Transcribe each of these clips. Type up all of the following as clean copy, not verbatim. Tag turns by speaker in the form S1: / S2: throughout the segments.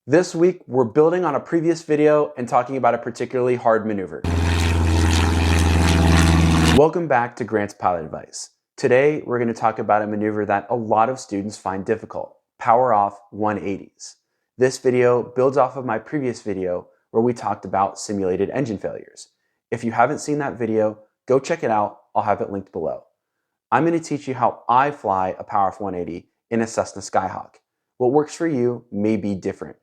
S1: This week, we're building on a previous video and talking about a particularly hard maneuver. Welcome back to Grant's Pilot Advice. Today, we're going to talk about a maneuver that a lot of students find difficult, power off 180s. This video builds off of my previous video where we talked about simulated engine failures. If you haven't seen that video, go check it out. I'll have it linked below. I'm going to teach you how I fly a power off 180 in a Cessna Skyhawk. What works for you may be different.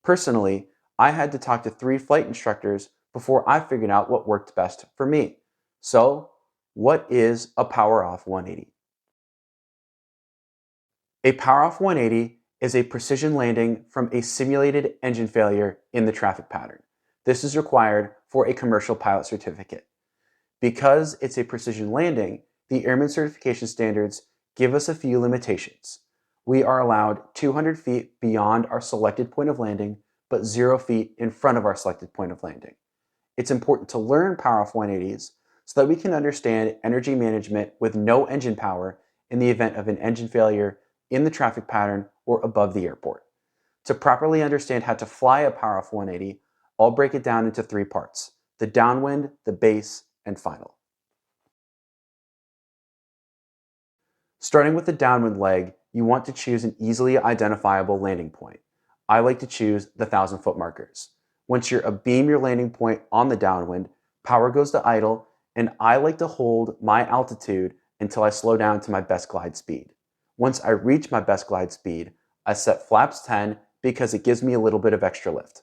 S1: Personally, I had to talk to 3 flight instructors before I figured out what worked best for me. So, what is a power off 180? A power off 180 is a precision landing from a simulated engine failure in the traffic pattern. This is required for a commercial pilot certificate. Because it's a precision landing, the Airman Certification Standards give us a few limitations. We are allowed 200 feet beyond our selected point of landing, but 0 feet in front of our selected point of landing. It's important to learn power off 180s so that we can understand energy management with no engine power in the event of an engine failure in the traffic pattern or above the airport. To properly understand how to fly a power off 180, I'll break it down into 3 parts: the downwind, the base, and final. Starting with the downwind leg, you want to choose an easily identifiable landing point. I like to choose the 1,000-foot markers. Once you're abeam your landing point on the downwind, power goes to idle, and I like to hold my altitude until I slow down to my best glide speed. Once I reach my best glide speed, I set flaps 10 because it gives me a little bit of extra lift.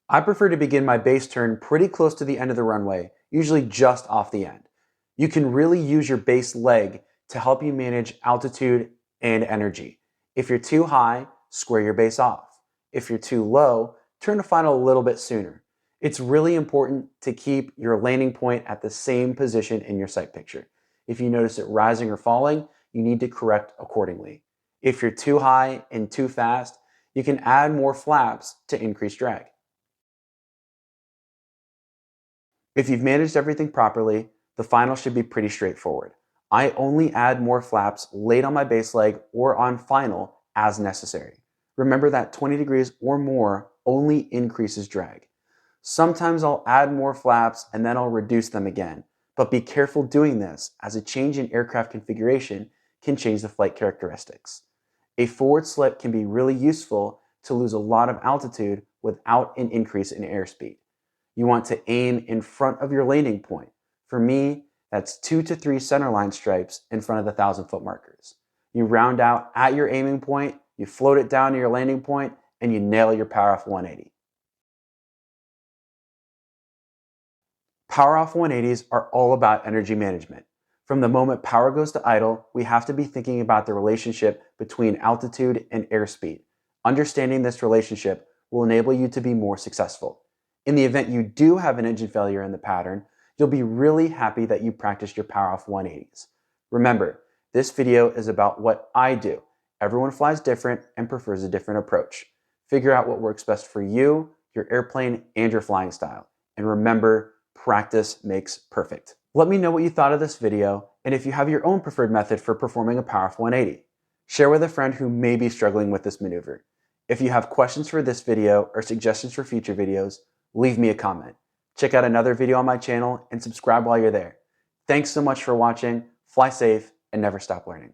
S1: I prefer to begin my base turn pretty close to the end of the runway, usually just off the end. You can really use your base leg to help you manage altitude and energy. If you're too high, square your base off. If you're too low, turn to final a little bit sooner. It's really important to keep your landing point at the same position in your sight picture. If you notice it rising or falling, you need to correct accordingly. If you're too high and too fast, you can add more flaps to increase drag. If you've managed everything properly, the final should be pretty straightforward. I only add more flaps late on my base leg or on final as necessary. Remember that 20 degrees or more only increases drag. Sometimes I'll add more flaps and then I'll reduce them again, but be careful doing this as a change in aircraft configuration can change the flight characteristics. A forward slip can be really useful to lose a lot of altitude without an increase in airspeed. You want to aim in front of your landing point. For me, that's 2 to 3 centerline stripes in front of the 1,000-foot markers. You round out at your aiming point, you float it down to your landing point, and you nail your power off 180. Power off 180s are all about energy management. From the moment power goes to idle, we have to be thinking about the relationship between altitude and airspeed. Understanding this relationship will enable you to be more successful. In the event you do have an engine failure in the pattern, you'll be really happy that you practiced your power off 180s. Remember, this video is about what I do. Everyone flies different and prefers a different approach. Figure out what works best for you, your airplane, and your flying style. And remember, practice makes perfect. Let me know what you thought of this video and if you have your own preferred method for performing a power off 180. Share with a friend who may be struggling with this maneuver. If you have questions for this video or suggestions for future videos, leave me a comment. Check out another video on my channel and subscribe while you're there. Thanks so much for watching, fly safe, and never stop learning.